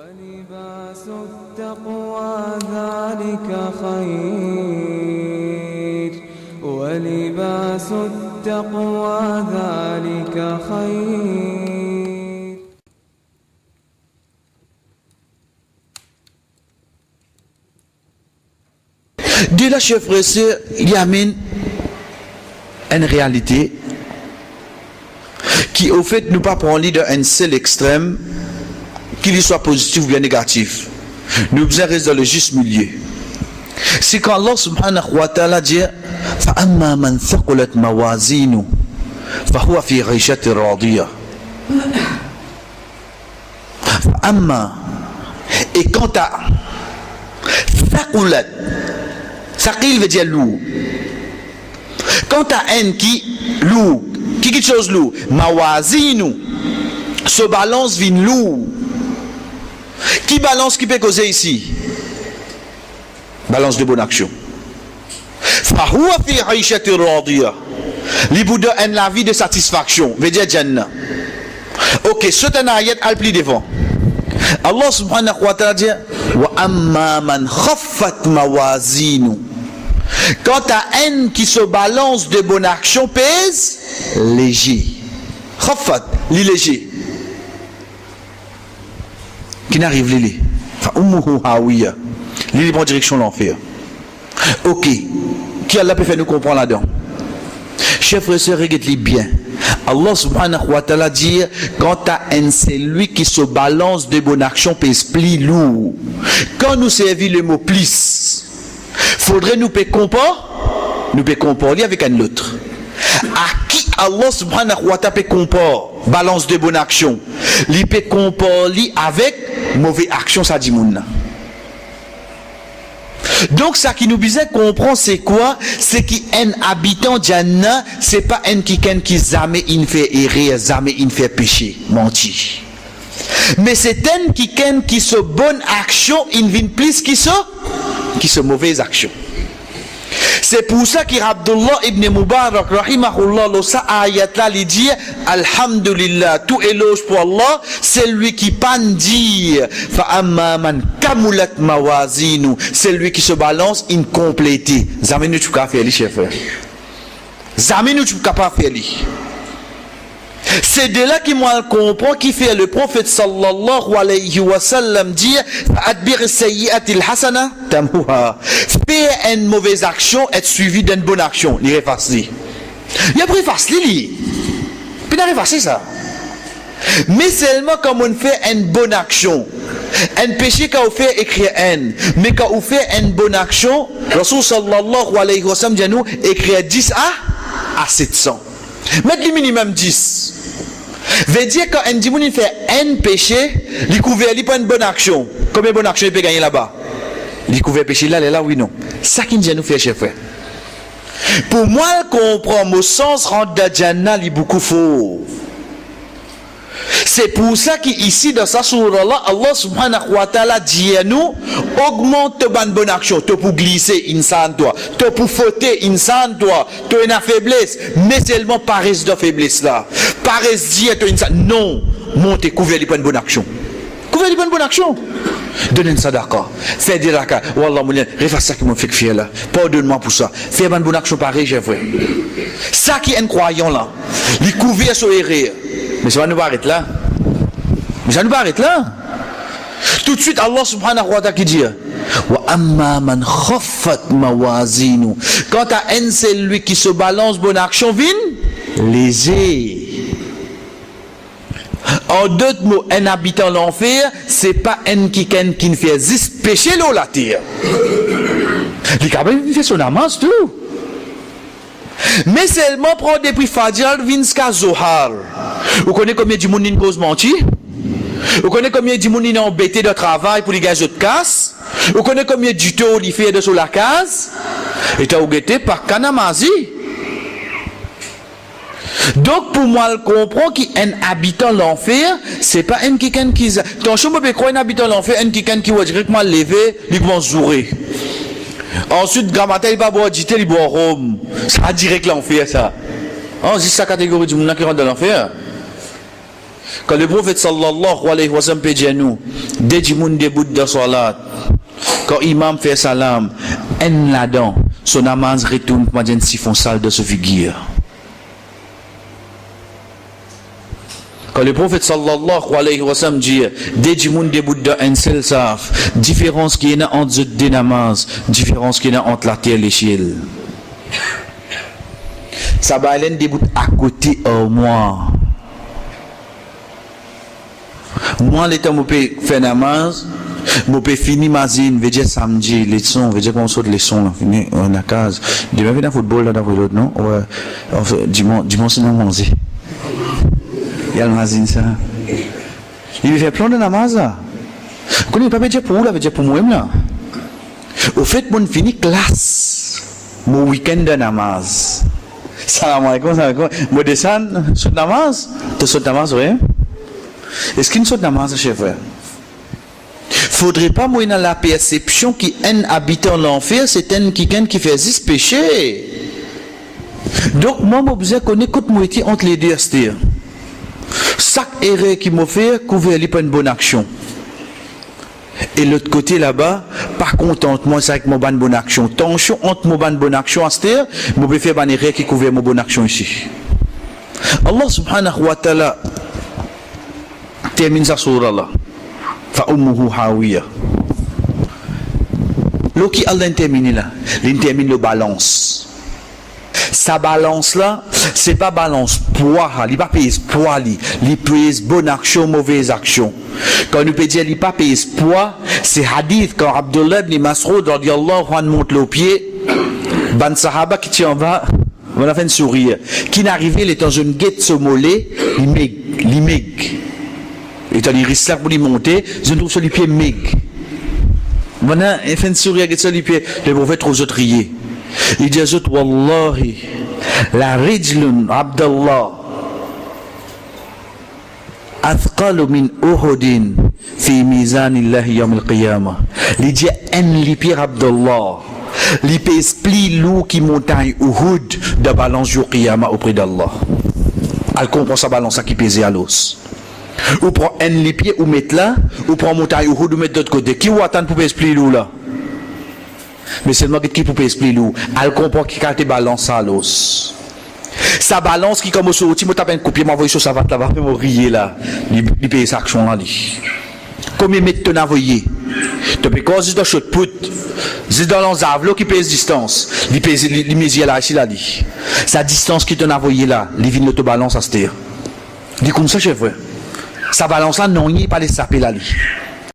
ولباس التقوى ذلك خير ولباس التقوى ذلك خير. De là, chers frères et sœurs, il amène une réalité qui, au fait, nous pas prendre d'un seul extrême, qu'il soit positif ou bien négatif. Nous devons rester dans le juste milieu. C'est quand Allah subhanahu wa ta'ala dit فَأَمَّا مَنْ ثَقُلَتْ مَوَازِينُ فَهُوَ فِي عِيشَةٍ رَاضِيَةٍ. فَأَمَّا, et quant à ثَقُلَتْ, Saqil veut dire lourd. Quant à un qui lourd, qui quelque chose lourd, mawazinu, se balance vin lourd. Qui balance qui peut causer ici? Balance de bonne action. Fahuwa fi aishati radiya. L'ibouda en la vie de satisfaction, veut dire Jannah. Ok, c'est un ayat al pli devant. Allah subhanahu wa ta'ala dit wa amma man khaffat mawazinu. Quant à un qui se balance de bonne action pèse léger. Khaffat, léger. Qui n'arrive l'île. Fa ummuhu hawiya. L'île en direction l'enfer. Ok. Qui Allah peut faire nous comprendre là-dedans? Chers frères et sœurs, regardez bien. Allah subhanahu wa ta'ala dit quant à un c'est lui qui se balance de bonne action pèse pli lourd. Quand nous servit le mot plis, faudrait nous peut comparer avec un autre. À qui Allah subhanahu wa ta'ala peut comparer balance de bonne action, il peut comparer avec mauvaise action, ça dit mouna. Donc ça qui nous disait comprendre c'est quoi? C'est qu'un habitant Jannah, c'est pas un qui jamais il fait errer, jamais il fait péché, menti. Mais c'est un qui se bonne action, il vient plus qui se mauvaise action. C'est pour ça qu'Abdullah ibn Mubarak rahimahullah sa ayat là il dit alhamdulillah, tout éloge pour Allah, c'est lui qui pan dire fa amma man kamulat mawazinu, c'est lui qui se balance incomplété. Jamais nous tu capable faire li chef. Jamais nous tu capable faire li. C'est de là qu'il moi comprend qui fait le prophète sallallahu alayhi wa sallam dire adbir sayyi'atil hasana tamuha. Faire une mauvaise action être suivi d'une bonne action, il efface li. Il a pris efface li. Puis il a effacé ça. Mais seulement quand on fait une bonne action, un péché quand on fait écrire un, mais quand on fait une bonne action, Rasul sallallahu alayhi wa sallam dit nous écrire 10 à 700. Mettre le minimum 10. Veut dire quand un dimoun fait un péché, il couvre, il pas une bonne action. Combien de bonnes actions il peut gagner là-bas? Il couvre péché là, oui, non. Ça qui nous fait, chef frère. Pour moi, comprendre au sens rendre de Jannah, il est beaucoup faux. C'est pour ça qu'ici, dans sa sourate là, Allah subhanahu wa ta'ala dit à nous, augmente ta bonne action, tu pour glisser insan toi, tu pour fauter insan toi, tu as une faiblesse, mais seulement paresse de faiblesse là. Paresse dire tu insan, non, monte couvert les bonnes actions. Couvert les bonnes actions. Donnez ça d'accord. Fais des raka. Wallah moulin, refaire ça qui m'a fait fier là. Pardonne-moi pour ça. Fais une bonne action pareil, j'ai vrai. Ça qui est un croyant là, il couvert sur erreur. Mais ça va nous arrêter là. Tout de suite, Allah subhanahu wa ta'ala qui dit wa amma man khaffat mawazinu. Quant à un, c'est lui qui se balance bonne action, vin léger. En d'autres mots, un habitant l'enfer, c'est pas un qui ne fait juste pécher l'eau la terre. Il fait son amance tout. Mais seulement prendre des prix Fadjal Vinska Zohar. Vous connaissez combien de monde cause menti? Vous connaissez combien de monde embêté de travail pour les gaz de casse? Vous connaissez combien du taux il fait de sur la case? Et tu as oublié par Kanamazi. Donc pour moi, je comprends qu'un habitant l'enfer, c'est pas un qui Ton chemin peut croire un habitant l'enfer, un qui va directement lever, il va zourer. Ensuite, Grammatel, il va boire du thé, il boit rhum. Ça a direct l'enfer, ça. Oh, c'est sa catégorie du monde qui rentre dans l'enfer. Quand le prophète sallallahu alayhi wa sallam peut dire nous, dès que moun début de salat, quand imam fait salam, en là-dedans, son namaz retourne comme un siphon sale de ce figure. Quand le prophète sallallahu alayhi wa sallam dit, dès que moun début de un seul saf, différence qui est entre deux namaz, différence qui est entre la terre et les ciels. Ça va aller début à côté au moins. Moi, l'état où je fais namaz, je peux finir ma zine, je vais dire samedi, les sons, je vais dire qu'on saute les sons, là, fini, on a case. Demain, je vais football, là, dans l'autre, non? Ouais, enfin, dimanche, c'est non, manger. Il y a le mazine, ça. Il fait plein de namaz, là. Vous connaissez pas, dire pour vous, là, dire pour moi-même, là. Au fait, mon fini classe, mon week-end de namaz. Salam alaikum, salam alaikum. Moi, descends, saute namaz? Tu sautes namaz, oui? Est-ce qu'il y a une sorte namaz, chef frère? Faudrait pas moi dans la perception qu'un habitant l'enfer, c'est un qui fait 10 péchés. Donc moi, je besoin qu'on écoute moi entre les deux, c'est-à-dire chaque erreur qui m'a fait, couvert les pas une bonne action. Et l'autre côté là-bas, pas contentement, c'est avec mon bonne action. Tension entre mon bonne action, c'est-à-dire, je peux faire une erreur qui couvert mon bonne action ici. Allah subhanahu wa ta'ala termine sa surah là. Fa ummuhu hawiya. Lo qui Allah termine là, il termine le balance. Sa balance là, c'est pas balance poids, il pas pèse poids, il pèse bonne action, mauvaise action. Quand nous peut dire il pas pèse poids, c'est hadith quand Abdullah ibn Mas'ud radiyallahu anhu monte le pied, ban sahaba qui tient en bas, on a fait une sourire, qui n'arrivait, il est dans une guette se mollet, il meg. Et il risque là pour lui monter, je trouve sur les pieds meg. Voilà, il fait une sourire avec sur les pieds, le mauvais trop autres rier. Il dit aux Wallahi, la rijlun Abdallah athqalu min Uhudin fi mizanillahi yawm al-qiyamah. Il dit les pieds Abdallah, il pèse plus lourd qui montagne Uhud de balance jour qiyamah auprès d'Allah. Elle comprend sa balance qui pèse à l'os. Ou prend un les pieds ou mettre là, ou prend montagne Uhud ou mettre de l'autre côté. Qui ou attend pour pèse plus lourd là? Mais seulement qui peut expliquer lourd. Elle comprend qui a balance à l'os. Sa balance qui commence au petit, tape un copier, m'envoie sur sa vatte là, va me rier là. Il paye sa action là. Combien mètres tu as envoyé? Tu peux causer de shot put. C'est dans l'enzavlo qui pèse distance. Il pèse les mesures là, ici là. Sa distance qui t'a envoyé là, il vient de te balance à ce terre. Dis comme ça, chef. Sa balance là, non, il n'est pas les saper là.